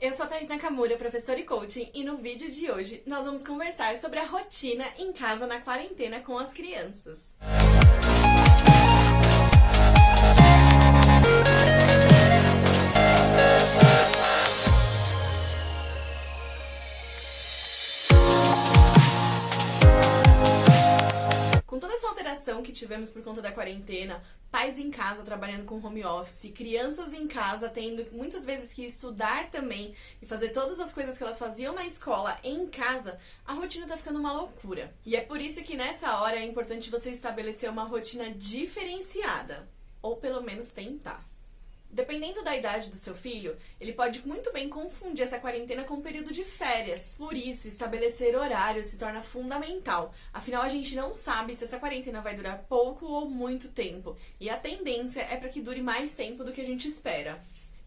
Eu sou a Thaís Nakamura, professora e coaching, e no vídeo de hoje nós vamos conversar sobre a rotina em casa na quarentena com as crianças. Com toda essa alteração que tivemos por conta da quarentena, pais em casa trabalhando com home office, crianças em casa tendo muitas vezes que estudar também e fazer todas as coisas que elas faziam na escola em casa, a rotina tá ficando uma loucura. E é por isso que nessa hora é importante você estabelecer uma rotina diferenciada, ou pelo menos tentar. Dependendo da idade do seu filho, ele pode muito bem confundir essa quarentena com um período de férias. Por isso, estabelecer horários se torna fundamental. Afinal, a gente não sabe se essa quarentena vai durar pouco ou muito tempo. E a tendência é para que dure mais tempo do que a gente espera.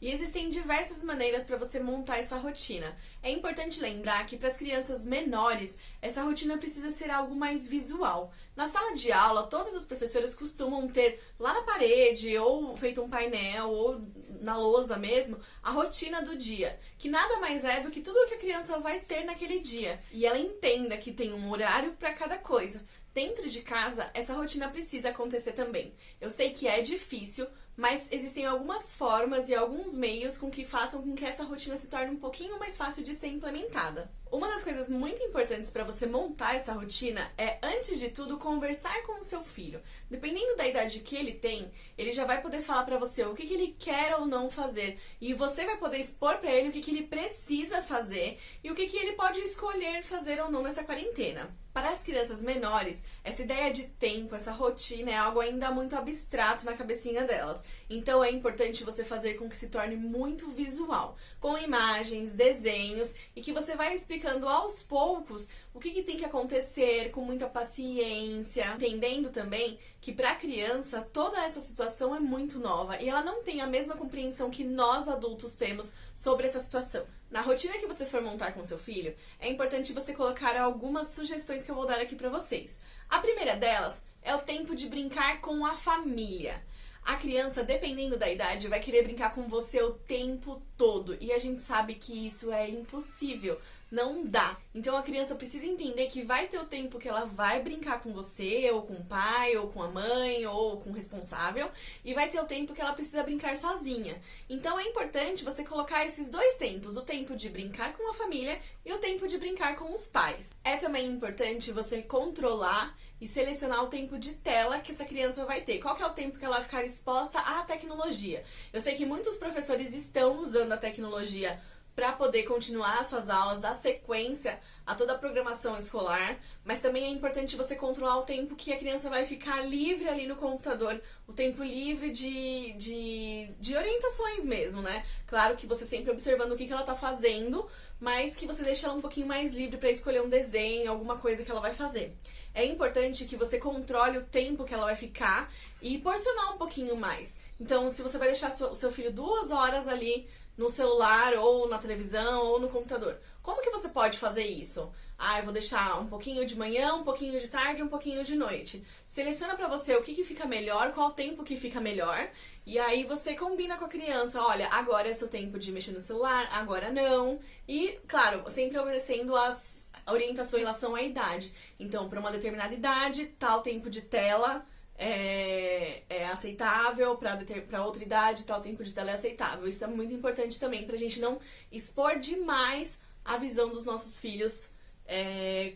E existem diversas maneiras para você montar essa rotina. É importante lembrar que para as crianças menores, essa rotina precisa ser algo mais visual. Na sala de aula, todas as professoras costumam ter lá na parede, ou feito um painel, ou na lousa mesmo, a rotina do dia, que nada mais é do que tudo o que a criança vai ter naquele dia. E ela entenda que tem um horário para cada coisa. Dentro de casa, essa rotina precisa acontecer também. Eu sei que é difícil, mas existem algumas formas e alguns meios com que façam com que essa rotina se torne um pouquinho mais fácil de ser implementada. Uma das coisas muito importantes para você montar essa rotina é, antes de tudo, conversar com o seu filho. Dependendo da idade que ele tem, ele já vai poder falar para você o que ele quer ou não fazer. E você vai poder expor para ele o que ele precisa fazer e o que ele pode escolher fazer ou não nessa quarentena. Para as crianças menores, essa ideia de tempo, essa rotina é algo ainda muito abstrato na cabecinha delas. Então é importante você fazer com que se torne muito visual, com imagens, desenhos, e que você vai explicando aos poucos o que tem que acontecer, com muita paciência, entendendo também que para a criança toda essa situação é muito nova e ela não tem a mesma compreensão que nós adultos temos sobre essa situação. Na rotina que você for montar com seu filho, é importante você colocar algumas sugestões que eu vou dar aqui para vocês. A primeira delas é o tempo de brincar com a família. A criança, dependendo da idade, vai querer brincar com você o tempo todo. E a gente sabe que isso é impossível. Não dá. Então a criança precisa entender que vai ter o tempo que ela vai brincar com você, ou com o pai, ou com a mãe, ou com o responsável. E vai ter o tempo que ela precisa brincar sozinha. Então é importante você colocar esses dois tempos. O tempo de brincar com a família e o tempo de brincar com os pais. É também importante você controlar e selecionar o tempo de tela que essa criança vai ter. Qual que é o tempo que ela vai ficar exposta à tecnologia? Eu sei que muitos professores estão usando a tecnologia para poder continuar suas aulas, dar sequência a toda a programação escolar, mas também é importante você controlar o tempo que a criança vai ficar livre ali no computador, o tempo livre de orientações mesmo, né? Claro que você sempre observando o que ela tá fazendo, mas que você deixe ela um pouquinho mais livre para escolher um desenho, alguma coisa que ela vai fazer. É importante que você controle o tempo que ela vai ficar e porcionar um pouquinho mais. Então, se você vai deixar o seu filho 2 horas ali no celular, ou na televisão, ou no computador, como que você pode fazer isso? Eu vou deixar um pouquinho de manhã, um pouquinho de tarde, um pouquinho de noite. Seleciona pra você o que fica melhor, qual tempo que fica melhor, e aí você combina com a criança, olha, agora é seu tempo de mexer no celular, agora não. E, claro, sempre obedecendo as orientações em relação à idade. Então, para uma determinada idade, tal tempo de tela é aceitável, para outra idade, tal tempo de tela é aceitável. Isso é muito importante também, pra gente não expor demais a visão dos nossos filhos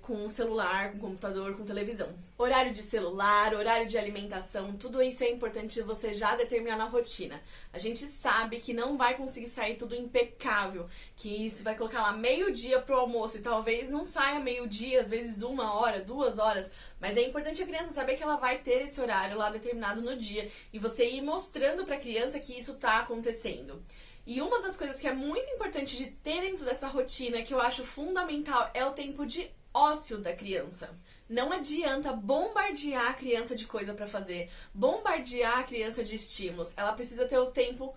com o celular, com o computador, com televisão. Horário de celular, horário de alimentação, tudo isso é importante você já determinar na rotina. A gente sabe que não vai conseguir sair tudo impecável, que isso vai colocar lá meio-dia pro almoço e talvez não saia meio-dia, às vezes 1 hora, 2 horas, mas é importante a criança saber que ela vai ter esse horário lá determinado no dia e você ir mostrando pra criança que isso tá acontecendo. E uma das coisas que é muito importante de ter dentro dessa rotina, que eu acho fundamental, é o tempo de ócio da criança. Não adianta bombardear a criança de coisa para fazer, bombardear a criança de estímulos. Ela precisa ter o tempo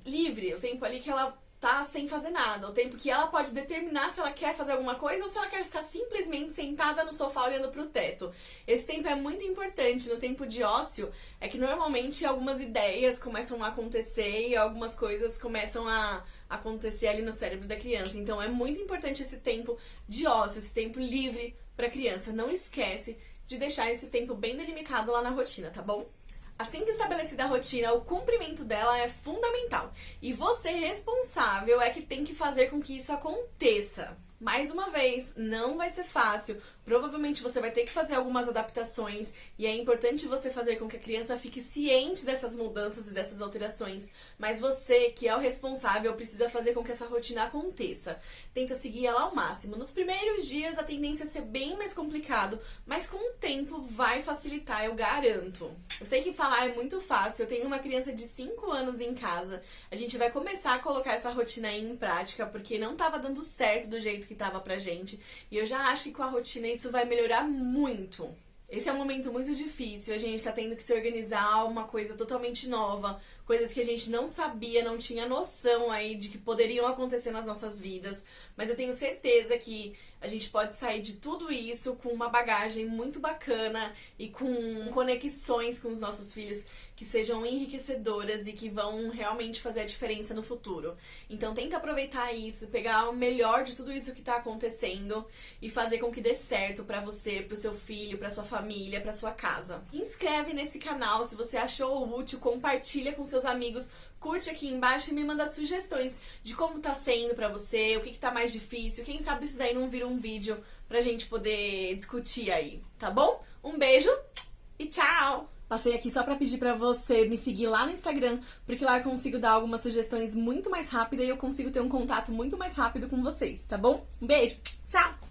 livre, o tempo ali que ela tá sem fazer nada, o tempo que ela pode determinar se ela quer fazer alguma coisa ou se ela quer ficar simplesmente sentada no sofá olhando pro teto. Esse tempo é muito importante. No tempo de ócio é que normalmente algumas ideias começam a acontecer e algumas coisas começam a acontecer ali no cérebro da criança. Então é muito importante esse tempo de ócio, esse tempo livre pra criança. Não esquece de deixar esse tempo bem delimitado lá na rotina, tá bom? Assim que estabelecida a rotina, o cumprimento dela é fundamental. E você, responsável, é que tem que fazer com que isso aconteça. Mais uma vez, não vai ser fácil. Provavelmente você vai ter que fazer algumas adaptações e é importante você fazer com que a criança fique ciente dessas mudanças e dessas alterações. Mas você, que é o responsável, precisa fazer com que essa rotina aconteça. Tenta seguir ela ao máximo. Nos primeiros dias a tendência é ser bem mais complicado, mas com o tempo vai facilitar, eu garanto. Eu sei que falar é muito fácil. Eu tenho uma criança de 5 anos em casa. A gente vai começar a colocar essa rotina aí em prática porque não estava dando certo do jeito que tava pra gente. E eu já acho que com a rotina isso vai melhorar muito. Esse é um momento muito difícil, a gente tá tendo que se organizar uma coisa totalmente nova, coisas que a gente não sabia, não tinha noção aí de que poderiam acontecer nas nossas vidas, mas eu tenho certeza que a gente pode sair de tudo isso com uma bagagem muito bacana e com conexões com os nossos filhos que sejam enriquecedoras e que vão realmente fazer a diferença no futuro. Então tenta aproveitar isso, pegar o melhor de tudo isso que tá acontecendo e fazer com que dê certo pra você, pro seu filho, pra sua família, pra sua casa. Inscreve nesse canal se você achou útil, compartilha com seus amigos, curte aqui embaixo e me manda sugestões de como tá sendo pra você, o que tá mais difícil, quem sabe isso daí não vira um vídeo pra gente poder discutir aí, tá bom? Um beijo e tchau! Passei aqui só pra pedir pra você me seguir lá no Instagram, porque lá eu consigo dar algumas sugestões muito mais rápidas e eu consigo ter um contato muito mais rápido com vocês, tá bom? Um beijo, tchau!